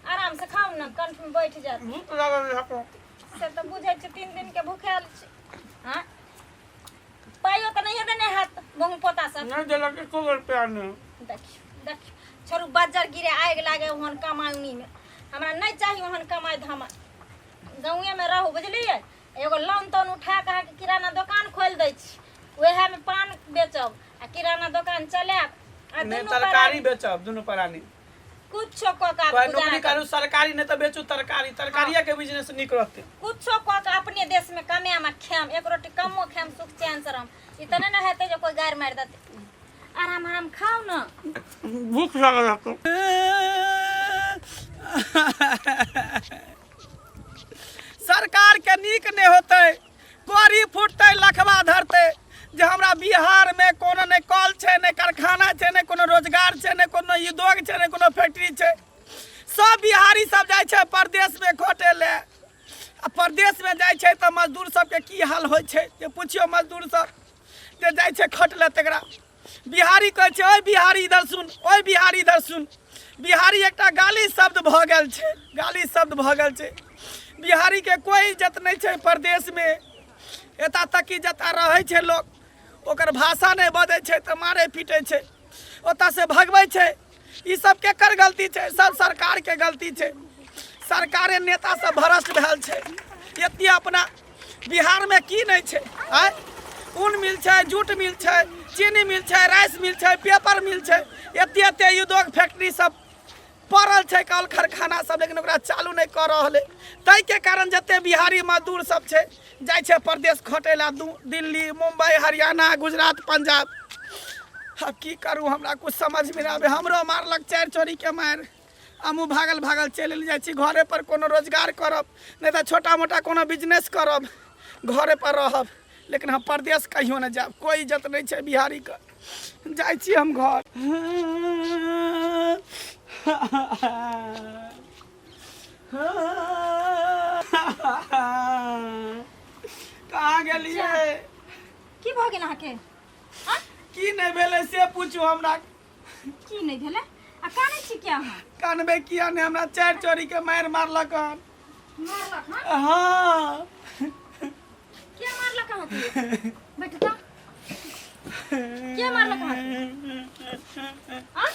आराम से खाऊ ना, कंठ में बैठ जात। भूख लागल है से तो बुझे छ 3 दिन के भूखेल छी। हां पाइयो तो नहीं देने हाथ बहु पोता सब नहीं देलक एको रुपया नहीं। देख छोरू बाजार गिरे आग लागे ओहन कमाउनी में। हमरा नहीं चाहिए ओहन कमाई धमा। गाँवे में रहू बुझलिए। एगो लोन तोन उठा के किराना दुकान खोल दै छी, ओहे में पान बेचब आ किराना दुकान चलाब आ नहीं दुनू तरकारी बेचब दुनू प्राणी। कुछो क का कोई नौकरी करू सरकारी नहीं तो बेचू तरकारी, तरकारिया के बिजनेस निक रहते। कुछो क के अपने देश में कमे में खेम, एक रोटी कमो खेम सुख चैन से रहम। इतने न हेते जो कोई गार मार देते। आराम आराम खाओ ना। भूख लागल है सरकार के नीक नहीं होते, कोरी फुटते लखवा धरते जे हमरा बिहार में कोनो ने कल छे ने कारखाना छे ने कोनो रोजगार छे ने कोनो उद्योग छे ने कोनो फैक्ट्री छे। सब बिहारी सब जाय छे परदेश में खोटे ले। आ परदेश में जाय छे तो मजदूर सब के की हाल होय छे जे पूछियो। मजदूर सब जे जाय छे खट ले तकरा बिहारी कहे छे ओए बिहारी इधर सुन, ओए बिहारी इधर सुन। बिहारी एकटा गाली शब्द भ गेल छे, गाली शब्द भ गेल छे। बिहारी के कोई इज्जत नहीं छे परदेश में। एता तक की जता रहे छे लोग ओकर भाषा नहीं बदे छे तो मारे पीटे छे, ओता से भगवे छे। ई सब केकर गलती छे? सब सरकार के गलती छे। सरकारे नेता सब भ्रष्ट भेल छे। एती अपना बिहार में की नहीं छे? आय ऊन मिल छे, जूट मिल छे, चीनी मिल छे, राइस मिल छे, पेपर मिल छे। एते एते उद्योग फैक्ट्री सब पड़ल छे, कल कारखाना सब, लेकिन ओकरा चालू नहीं कर रहले। तै के कारण जते बिहारी मजदूर सब छे जाय छे परदेश खटेला दिल्ली, मुंबई, हरियाणा, गुजरात, पंजाब। अब की करूँ हमरा कुछ समझ में ना आवे। हमरो मारलक 4 चोरी के मार, हमहूँ भागल भागल चलि जाइ छी। घरे पर कोनो रोजगार करब नहीं तो छोटा मोटा कोनो बिजनेस करब, घरे पर रहब। लेकिन हम परदेश कहियो न जाब, कोई इज्जत नहीं छे बिहारी का। जाइ छी हम घर। कहाँ गेलिए? की भ गेल अहाँके? की नहीं भेले से पूछू हमरा। की नहीं भेले? आ काने छी क्या अहाँ? कानबे किया ने हमरा 4 चोरी के मार मारलक हन। मारलक हन? हाँ क्या मारलक अहाँके? बैठ तो। क्या मारलक अहाँके? हां?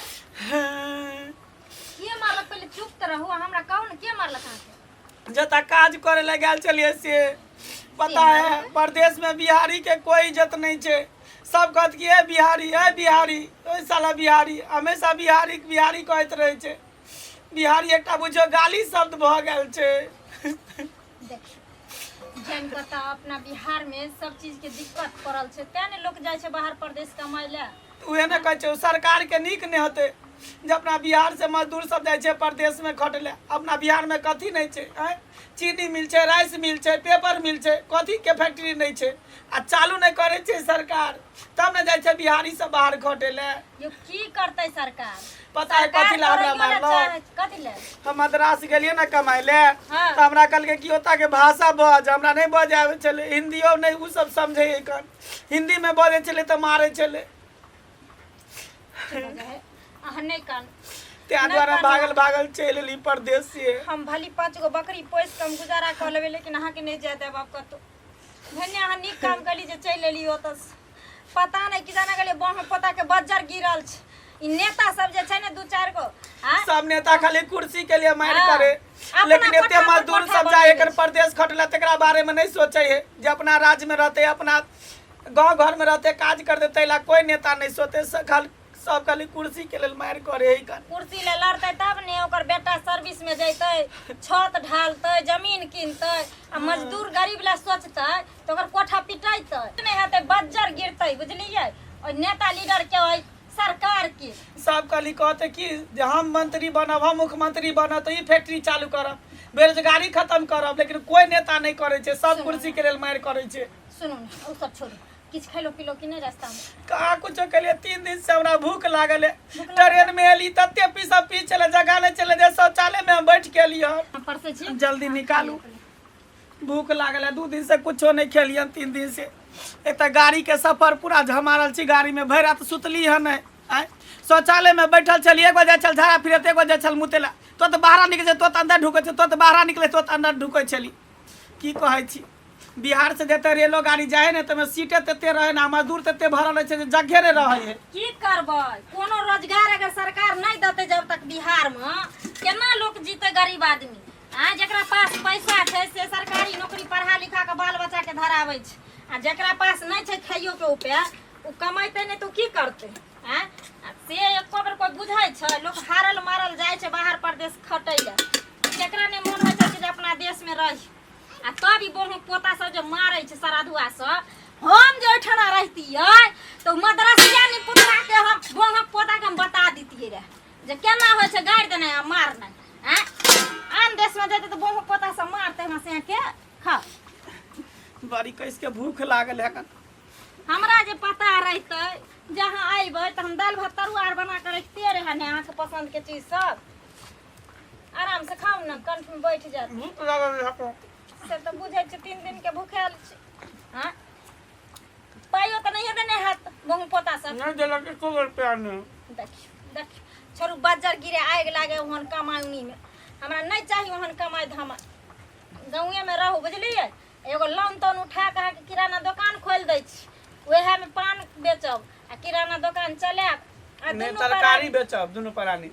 के मारलक? पहले चुप त रहू, हमरा कहू न के मारलक अहाँके? जता काज करे ले गेल चलिए से पता है परदेश में बिहारी के कोई इज्जत नहीं छे। सब कहत कि ए बिहारी, ए बिहारी, ओए साला बिहारी। हमेशा बिहारी बिहारी कहत रहे छे। बिहारी एकटा बुझो गाली शब्द भ गेल छे। जैन कता अपना बिहार में सब चीज के दिक्कत पड़ल छे, तेने लोग जाय छे बाहर प्रदेश कमाई ले। उहे न कहे छे सरकार के नीक नहीं होते जब अपना बिहार से मजदूर सब जाय छे परदेश में खटले। अपना बिहार में कथी नहीं छे? चीनी मिल छे, राइस मिल छे, पेपर मिल छे, कथी के फैक्ट्री नहीं छे? आ चालू नहीं करे छे सरकार, तब न जाय छे बिहारी सब बाहर खटेले। यो की करते सरकार? पता है कथी ला हमरा मारलो? कथी ले? हम मद्रास गेलिए ना कमाई ले। हाँ। तो हमरा कल के कियोता के भाषा बज, हमरा नहीं बज आवे चले। हिंदियो नहीं उ सब समझे कन। हिंदी में बोले चले तो मारे चले। नहीं कान त्या द्वारा भागल भागल चल ली परदेश से। हम भली 5 गो बकरी पोस कम गुजारा कर लेबे, लेकिन अहाँ के नहीं जाय देब। आप कतो धन्य अहाँ नीक काम कली जे चल एली ओतस। पता नहीं कि जाना गेले बाह में पता के बज्जर गिरल छ। इ नेता सब जे छै ने 2-4 गो, हां सब नेता खाली कुर्सी के लिए मार हाँ। करे, लेकिन एते कोठा मजदूर कोठा सब जाए बनेले। एकर परदेश खटला तकरा बारे में नहीं सोचे है जे अपना राज्य में रहते, अपना गांव घर में रहते, काज कर देते। ला कोई नेता नहीं सोते, सब खाली कुर्सी के लिए मार करे है। कुर्सी ले लड़ते तब ने ओकर बेटा सर्विस में जैते, छत ढालते, जमीन किनते। आ मजदूर गरीब ला सोचते तो ओकर कोठा पिटाइते नहीं हेते, बज्जर गिरते। बुझलिए? और नेता लीडर के होय सरकार के सब खाली कहते कि हम मंत्री बनब, हम मुख्यमंत्री बनब तो ये फैक्ट्री चालू करब, बेरोजगारी खत्म करब। लेकिन कोई नेता नहीं करे छे, सब कुर्सी के लिए मार करे छे। सुनो न, ओ सब छोड़ो। किछ खैलो पिलो कि नहीं रास्ता में? कहाँ कुछ के लिए 3 दिन से हमरा भूख लागल है। ट्रेन में एली तते पी चले, जगह नहीं चले जे शौचालय में हम बैठ के एलिए। परसे छी जल्दी निकालू, भूख लागल है। 2 दिन से कुछो नहीं खेलियन। 3 दिन से एक तो गाड़ी के सफर पूरा झमारल छी। गाड़ी में भर रात सुतली है नहीं। शौचालय में बैठल चली, 1 बजे चल झाड़ा फिरत, 1 बजे चल मुतेला। तो बाहर निकले तो अंदर ढुकै छै, तो बाहर निकले तो अंदर ढुकै छली। की कहै छी, बिहार से जते रेलो गाड़ी जाए ने तमे सीटे तते रहे ना, मजदूर तते भरल छै जे जगह रे रहे है। की करबै, कोनो रोजगार अगर सरकार नहीं देते जब तक बिहार में, केना लोग जीते गरीब आदमी। जकरा पास पैसा छै से सरकारी नौकरी पढ़ा लिखा के बाल बच्चा के धराबै छै, आ जकरा पास नहीं छै खाइयो के उपाय, उ कमाइते नहीं तो की करते। से एको बेर कोई बुझै छै, लोग हारल मारल जाए छै बाहर प्रदेश खटै ले, जकरा ने मोन होइ छै जे अपना देश में रही। आ तब ई बहु पोता सब जे मारै छै सराधुआ सब, हम जे ओठना रहतियै तो मद्रासिया ने पुतरा के हम बहु पोता के हम बता दितियै रे जे केना होइ छै गाड़ देने आ मारना। आन देश में जेते तो बहु पोता सब मारते हम से के खा। बड़ी कैस के भूख लागल है कन। हमरा जे पता रहते जहां आइबै त हम दाल भात तरुआ आर बना के रखते रहे ने, अहाँ के पसंद के चीज सब आराम से खाऊ ना, कंठ में बैठ जात। भूख लागल है से तो बुझे छै 3 दिन के भूखाल छै। हां पाइयो त नहीं देने हाथ बहु पोता सब नहीं देलक एको रुपया नहीं। देख छोरू बाजार गिरे आग लागे ओहन कमाउनी में, हमरा नहीं चाहिए ओहन कमाई धमा। गाँवे में रहू बुझलिए, एगो लोन तोन उठा के किराना दुकान खोल दै छी, वएह में पान बेचब आ किराना दुकान चलाब आ नहीं दुनू तरकारी बेचब, दुनू प्राणी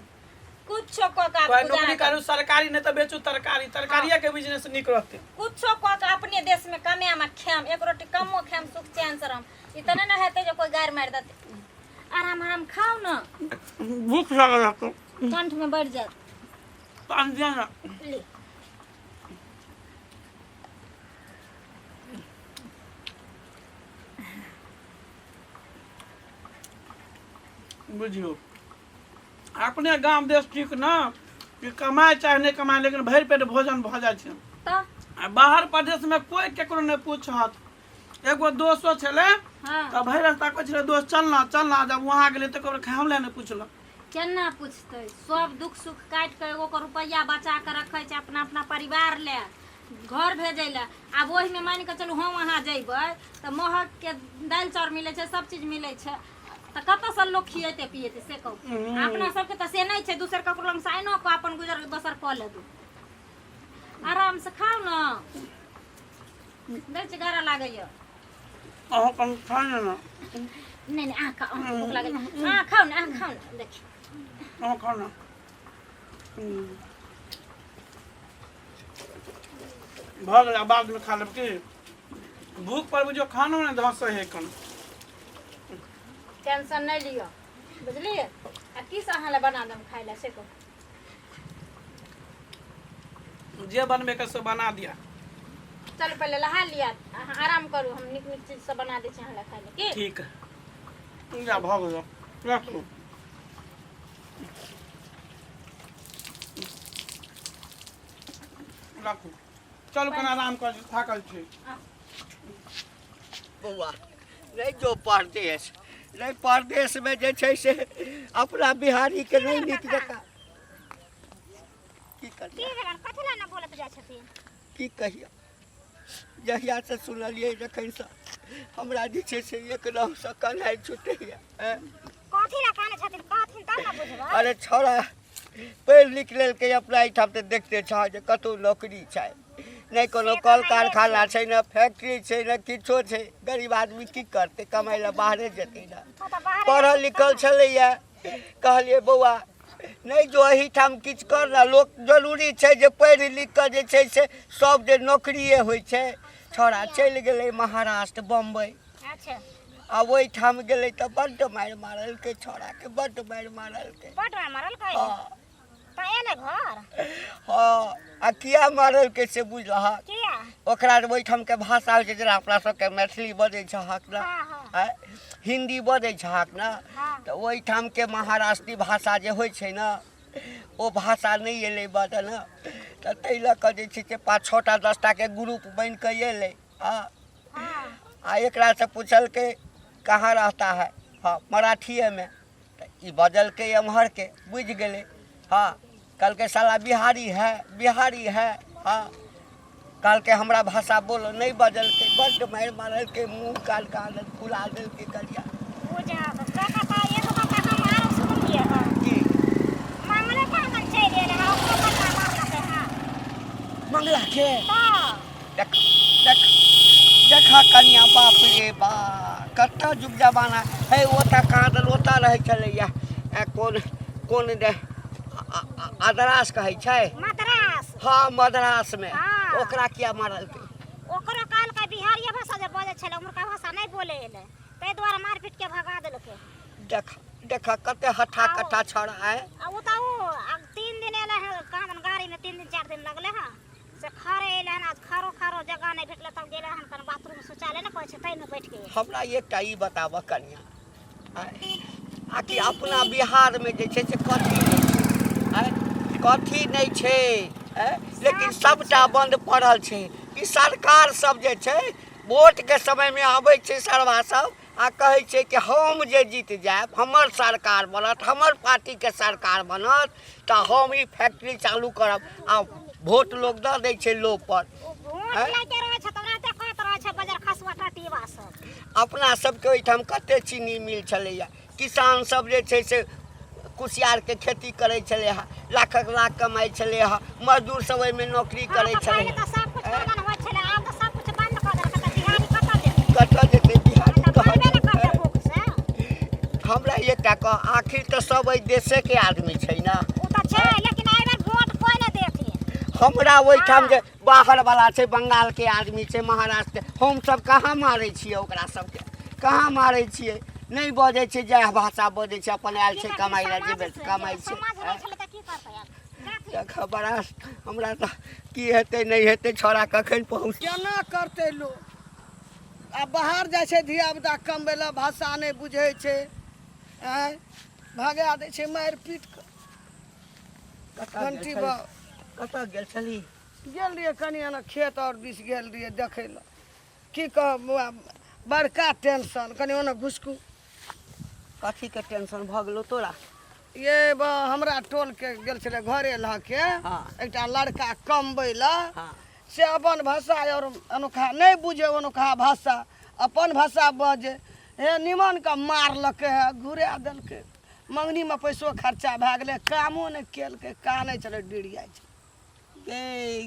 कुछो को का कोई नौकरी करू सरकारी, नहीं तो बेचू तरकारी, तरकारिया के बिजनेस निक रहते। कुछो को के अपने देश में कमे में खाम, एक रोटी कमो खाम सुख चैन से रहम। इतने न हेते जो कोई गार मार देते। आराम आराम खाओ ना, भूख लागल है तो कंठ में बैठ जात। पान दिया ना। ले बुझियो अपने गांव देश ठीक ना कि कमाए चाहे नहीं कमाए, लेकिन भरि पेट भोजन भ जाए छै। तो आ बाहर प्रदेश में कोई केकरो नहीं पूछत। एगो दोस्तो छले हां त भरि रास्ता कहै छले दोस्त चलना चलना, जब वहां गेले त ककरो खामले नहीं पूछलक। केना पूछते, सब दुख सुख काट के एगो रुपया बचा के रखे छै अपना अपना परिवार ले, घर भेजे ले। आब ओहि में मान के चलू हम वहां जेबै त महक के दाल चाउर मिले छै, सब चीज मिले छै, त कत से लोग खिएते पिएते से कहू। अपना सबके त से नहीं छै, दूसर ककरो लंग साइनो को अपन गुजर बसर क ले दू। आराम से खाओ ना, देख गारा लागैया। अहाँ कम खाए ना। नहीं नहीं आ खा, भूख लागल। हां खाओ ना, खाओ ना, देख अहाँ खाओ ना। भऽ गेल, बाद में खा लेब की। भूख पर बुझो खानो नहीं धस है कन। टेंशन नहीं लियो बुझलिए। आ की से अहाँ ले बना दम खाइ ले से कहू। जे बनबे के से बना दिया। चल पहले नहा लिया, अहाँ आराम करू, हम निक निक चीज सब बना दै छी अहाँ ले खाइ ले की। ठीक है जा भऽ गेल, रखू। रखू चलू कनि आराम कर, थाकल छी। बौआ नहीं जो परदेश, नहीं परदेश में जे छै से अपना बिहारी के नहीं नीक जकाँ की करिए, की कहिए। जहिया से सुनलिए जखन से हमरा जे छै से एकदम से कन्हाइ छुटैया। अरे छोड़ा पढ़ि लिख लेलकै अपना एहिठाम, तऽ देखते छ जे कतहु नौकरी छै नहीं, कोनो कल कारखाना छै न, फैक्ट्री छै न, किछो छै। गरीब आदमी की करतै, कमाइ लए बाहरे जेतै न। पढ़ल लिखल छलैया, कहलिए बौआ नहीं जो एहिठाम किछु कर न, लोक जरूरी छै जे पढ़ि लिख कऽ जे छै से सब जे नौकरिए होइ छै। छोड़ा चलि गेलै महाराष्ट्र बम्बई, आ ओहिठाम गेलै तऽ बड्ड मारि मारलकै, छोड़ाके बड्ड मारि मारलकै। हाँ हाँ, आ किया मारलकै से बुझलह? ओकरा ओहिठाम के भाषा होइ छै जेना अपना सबके मैथिली बजै छहक न, हिंदी बजै छहक न, तऽ ओहिठाम के महाराष्ट्री भाषा जे होइ छै न, ओ भाषा नहीं एलै बजऽ न, तऽ ताहि लऽ कऽ जे छै से 5-6टा 10टा के ग्रुप बनि कऽ एलै। आ एकरा से पूछलकै कहाँ रहता है, हाँ मराठिए में, तऽ ई बजलकै एम्हर के, बुझि गेलै। हाँ कहलकै साला बिहारी है, बिहारी है। हाँ कहलकै हमरा भाषा बोलो, नहीं बजलकै, बड्ड मारि मारलकै, मुँह काल काल फुला देलकै करिया। की बंगला के देख देख देखा कनिया बाप रे बा कत्ता जुग जमाना है ओता कादल ओता रहे चलैया कोन दे आदरास कहै छै मद्रास हाँ मद्रास में हाँ। ओकरा किया मारल के ओकरो काल का बिहारिया भाषा जे बोले छले उमरका भाषा नहीं बोले एले तै द्वारा मारपीट के भगा देलके देख देखा कते हठा कट्ठा छड़ा है आ उ त उ 3 दिन एले है कादन गाड़ी में 3 दिन 4 दिन लगले है से खरे एले हन आज खारो जगह नहीं भेटले तब गेले हन कन बाथरूम में शौचालय न कहै छै तै में बैठ के हमरा एकटा ई बताब कनिया आ कि अपना बिहार में जे छै से कथी नहीं छै लेकिन सबटा बंद पड़ल छै ई सरकार सब जे छै वोट के समय में आबै छै सरवा सब आ कहै छै कि हम जे जीत जाएब हमर सरकार बनत हमर पार्टी के सरकार बनत तऽ हम ई फैक्ट्री चालू करब आ वोट लोग दऽ दै छै लोग पर वोट लागे रहे छै तोरा ते कहत रहे छै बाजार खसवा टटीवा सब अपना सबके ओहिठाम कते चीनी मिल छलैया किसान सब जे छै से कुसियार के खेती करे छले हा लाख कमाई छले हा मजदूर सब ओहिमे नौकरी करे छले पहले त सब कुछ बंद होय छले आब त सब कुछ बंद कर देलक त बिहारी कतऽ जेतै बिहारी कहबे न करते भूख से हमरा एकटा कह आखिर तऽ सब एहि देशे के आदमी छै ना उ त छै लेकिन एहि बेर वोट कोई न देथिन हमरा ओहिठाम जे बाहर वाला छै बंगाल के आदमी छै महाराष्ट्र के हम सब कहाँ मारै छियै ओकरा सबके कहाँ मारै छियै नहीं बजे छै जय भाषा बजे छै अपन आयल छै कमाई ला जेबे कमाई छै समाज रहे छले त की करतै देख बड़ा हमरा तऽ की हेतै नहीं हेतै छोरा कखन पहुँच केना करते लोग आ बाहर जाय छै धिया पुता कमबै ला भाषा नहीं बुझै छै भागा दै छै मारि पीट के घंटी बा कतऽ गेल छली गेल रहिए कनि एना खेत और दिस गेल रहिए देखै ला की कह बड़का टेंशन कनि ओना घुसकू कथी के टेंशन भ गेलो तोरा ये बा हमरा टोल के गेल छले घरे ला के हाँ। एकटा लड़का कमबै ला हाँ। से अपन भाषा और अनोखा नहीं बुझे अनोखा भाषा अपन भाषा बजे हे निमन का मारलके है घुरा देलके मंगनी में पैसो खर्चा भए गेलै कामो नहीं केलके कानै छले डिड़िया छै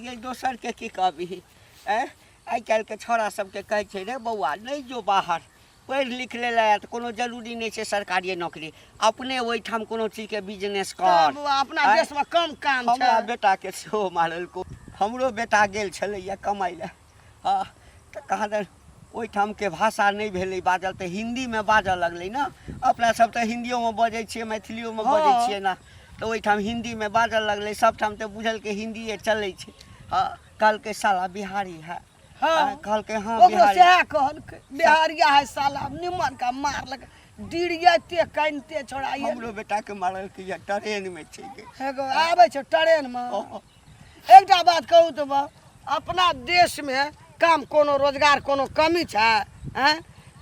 ये दोसर के की कहबी आइ काल्हि के छोरा सबके कहै छै रे बौआ नहीं जो बाहर पढ़ लिख ले तो कोनो जरूरी नहीं छै सरकारी नौकरी अपने ओहिठाम कोनो चीज के बिजनेस कर अपना देश में कम काम छै हमरा बेटा के सेहो मारल को हमरो बेटा गेल छलैया कमाई ला हाँ तऽ कहाँ दन ओहिठाम के भाषा नहीं भेलै बाजल तऽ हिंदी में बाजऽ लगलै ना अपना सब तऽ हिंदियो में बजै छियै मैथिलियो में बजै छियै ना तऽ ओहिठाम हिंदी में बाजऽ लगलै सबठाम तऽ बुझल के हिंदीए चलै छै हाँ कहलकै साला बिहारी है हाँ कहलकै हाँ ओकरो बिहारी सएह कहलकै बिहारिया है साला निमन का मारलक डिड़ियाते कानते छोड़ा हमरो बेटा के मारल के या ट्रेन में छै गे एगो आबै छै ट्रेन में एकटा बात कहू तो बा अपना देश में काम कोनो रोजगार कोनो कमी छै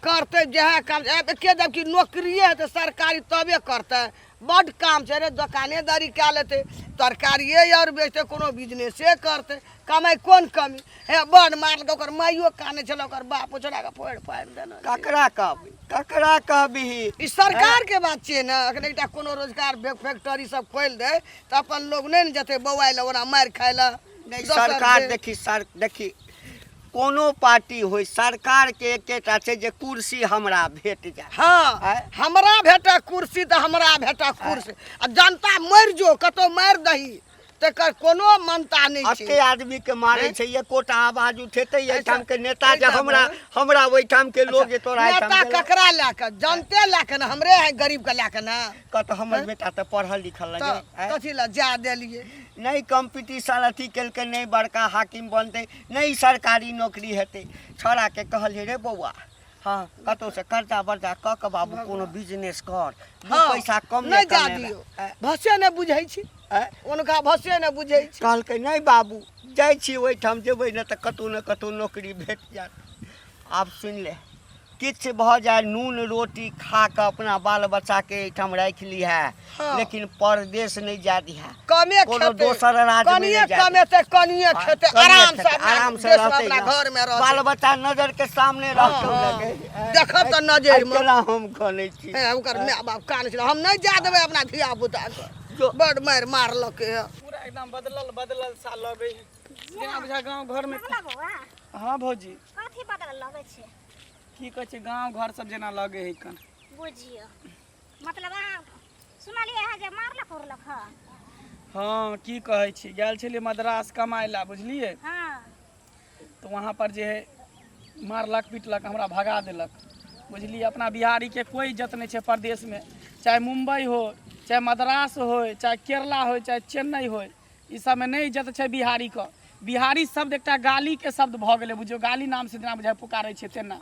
करते जहाँ काम के जबकि नौकरिए है तो सरकारी तबे करते बड काम छै रे दुकानेदारी कए लेते तरकारिए और बेचते कोनो बिजनेसे करते कमाई कोन कमी हे बड मारल ओकर माइयो काने छल ओकर बापो छोड़ा के फोड़ फाड़ देना ककरा कहबी ई सरकार के बात छियै ना अखन एकटा कोनो रोजगार फैक्ट्री सब खोल दे त अपन लोग नहीं न जते बौआइल ओना मार खाय ला नहीं सरकार देखी कोनो पार्टी होय सरकार के एकेटा छै जे कुर्सी हमरा भेट जाय हाँ हमरा भेटा कुर्सी त हमरा भेटा कुर्सी आ जनता मर जो कतो मार दही तकर कोनो मनता नहीं छै अते आदमी के मारे छै एकोटा आवाज उठेतै एठाम के नेता जे हमरा ओइठाम के लोग जे तोरा नेता ककरा लाके जनते लाके न हमरे है गरीब के लाके न कत हमर बेटा त पढ़ल लिखल लगे कथि ला जा देलिए नहीं कंपटीशन अथी केलकै नहीं बड़का हाकिम बनतै नहीं सरकारी नौकरी हेतै छोरा के कहलिए रे बौआ हाँ कतौ से कर्जा वर्जा क के बाबू कोनो बिजनेस कर दू पैसा कम नहीं जा दियो भाषा नहीं बुझै छी उनका भाषा नहीं बुझै छी कहलकै नहीं बाबू जाइ छी ओइठाम जेबै न त कतौ नौकरी भेट जात आब सुन ले किछ भ जाए नून रोटी खा के अपना बाल बच्चा के एठाम राख ली है लेकिन परदेश नहीं जा दिहा कमे कोनो दोसर राज्य में नहीं जा कमे ते कनिए खेते आराम से रहते अपना घर में रहते बाल बच्चा नजर के सामने रहते लगे देखत त नजर में केना हम कनै छी ओकर माय बाप कान छै हम नहीं जा देबै अपना धिया पुता के बड़ मार मारलक है पूरा एकदम बदलल सा लगे है जेना बुझा गांव घर में। बगला बौआ हाँ भौजी कथी बदल लगे छै की कहै छै गांव घर सब जेना लगे है कन। बुझियो मतलब अहाँ सुनलिए है जे मारलक उरलक ह हाँ की कहै छी गेल छलिए मद्रास कमाए ला बुझलिए हां तो वहाँ पर जे है मारलक पीटलक हमरा भगा देलक बुझलिए। अपना बिहारी के कोई इज्जत नहीं है प्रदेश में, चाहे मुंबई हो चाहे मद्रास हो चाहे केरला हो चाहे चेन्नई हो, ई सब में नहीं इज्जत है बिहारी का। बिहारी शब्द एक गाली के शब्द भ गए बुझियो, गाली नाम से जेना बुझाय पुकारे छे तेना।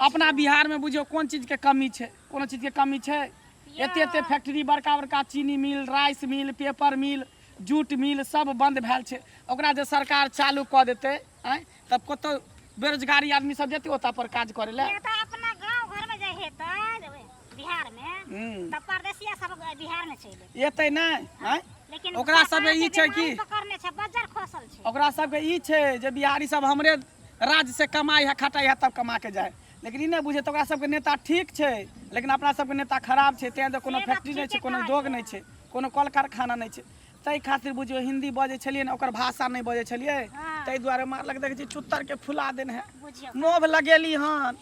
अपना बिहार में बुझियो कोन चीज के कमी छे, कोनो चीज के कमी छे? एते एते फैक्ट्री बड़का बड़का चीनी मिल, राइस मिल, पेपर मिल, जूट मिल सब बंद भेल छे। ओकरा जे सरकार चालू क देते तब कतो बेरोजगारी आदमी सब जेते ओता पर काज करे ले। ये तो अपना गांव घर में जे हेतै बिहार में तब परदेसिया सब बिहार में चले एते नहीं लेकिन ओकरा सब ई छे कि पकड़ने छे बजर खसल छे। ओकरा सब के ई छे जे बिहारी सब हमरे राज्य से कमाई है खटाई है तब कमा के जाए, लेकिन ई नहीं बुझे तो ओकरा सब के नेता ठीक छे लेकिन अपना सब के नेता खराब छे। ते कोनो फैक्ट्री नहीं छे, कोनो उद्योग नहीं छे, कोनो कल कारखाना नहीं छे। तै खातिर बुझियो हिंदी बजे छलिए ना ओकर भाषा नहीं बजे छलिए तै द्वारे मारलक। देखे छी चुत्तर के फुला देन है बुझियो नोभ लगेली हन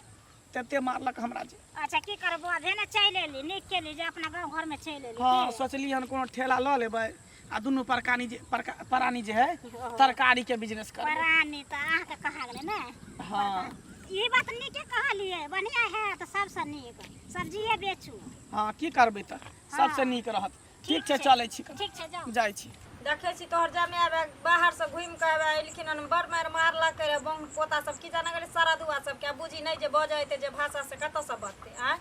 तते मारलक हमरा जे। अच्छा की करबो भेने चले ली निक के ली जे अपना गांव घर में चले ली। हां सोचली हन कोनो ठेला ल लेबै आ दुनु परानी जे है तरकारी के बिजनेस करबै। परानी त आह के कहा गेले ने। हां ई बात नीके कहलिए, बढ़िया है तो सबसे नीक सब्जीए बेचू। हां की करबै त सबसे नीक रहत। ठीक छे चलै छी, ठीक छे जाओ जाय छी। देखे छी तोहर जामे आबे बाहर से घूम के आबे एलखिन हन बड़ मार मारलक रे बंग पोता सब की जाना गेले सारा दुआ सब क्या बुझी नहीं जे बजैते जे भाषा से कत से बजते आ।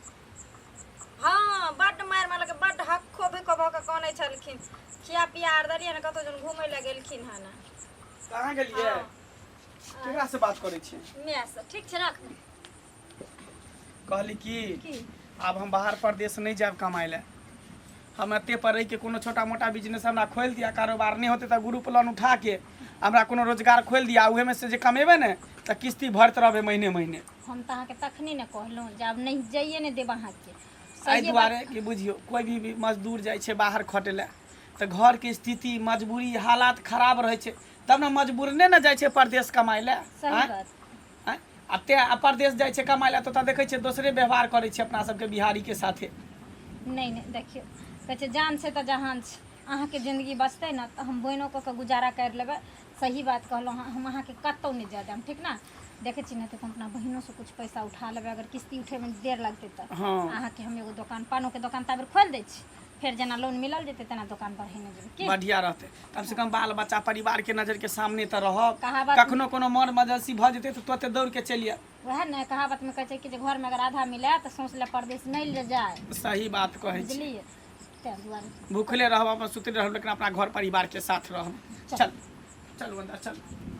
हां बड मार मारलक, बड हक्को भिको भ के कोने छलखिन खिया पिया आर दरिया ने कतो जन घूमे ले गेलखिन हन। कहां गेलिए? केकरा से बात करै छी? मैं से ठीक छे रख कहली की की अब हम बाहर प्रदेश नहीं जाब कमाए ले। हम एते पर रह के कोनो छोटा मोटा बिजनेस हमरा खोल दिया, कारोबार नहीं होते तो ग्रुप लोन उठा के हमरा कोनो रोजगार खोल दिया, उहे में से जे कमेबे ने त किस्ती भरत रहबे महीने महीने। हम त के तखनी ने कहलौ जब नहीं जाइए ने देब अहाँ के एहि दुआरे कि बुझियो कोई भी मजदूर जाय छे बाहर खटे ले तो घर के स्थिति मजबूरी हालात खराब रहे छे तब ना मजबूर ने ना जाय छे परदेश कमाए ले। सही बात अते परदेश जाय छे कमाए ले तो ता देखे छे दूसरे व्यवहार करे छे अपना सब के बिहारी के साथे। नहीं नहीं देखियो कहे जान से तो जहान छे अहाँ के जिंदगी बचते ना तो हम बहनों को गुजारा कर लेबे। सही बात कहलो हम अहाँ के कतौ नहीं जा जाम ठीक ना। देखे छी ना तो हम अपना बहनों से कुछ पैसा उठा लेबे, अगर किस्ती उठे में देर लगते तो अहाँ के हम एगो दुकान पानो के दुकान ताबर खोल दे छी, फिर जना लोन मिलल जेते तना दुकान पर हेने जेबे बढ़िया रहते। कम से कम बाल बच्चा परिवार के नजर के सामने तो रहब, कहावत कखनो कोनो मर इमरजेंसी भ जेते तो तुरंत दौड़ के चलिए। वह न कहावत में कहे कि घर में अगर आधा मिले तो सोच ले परदेश नहीं ले जाए। सही बात कहे छी। बुझलिए ते दुआरे भूखले रहब अपन सुतले रहब लेकिन अपना घर परिवार के साथ रहब। चल चल अंदर चल।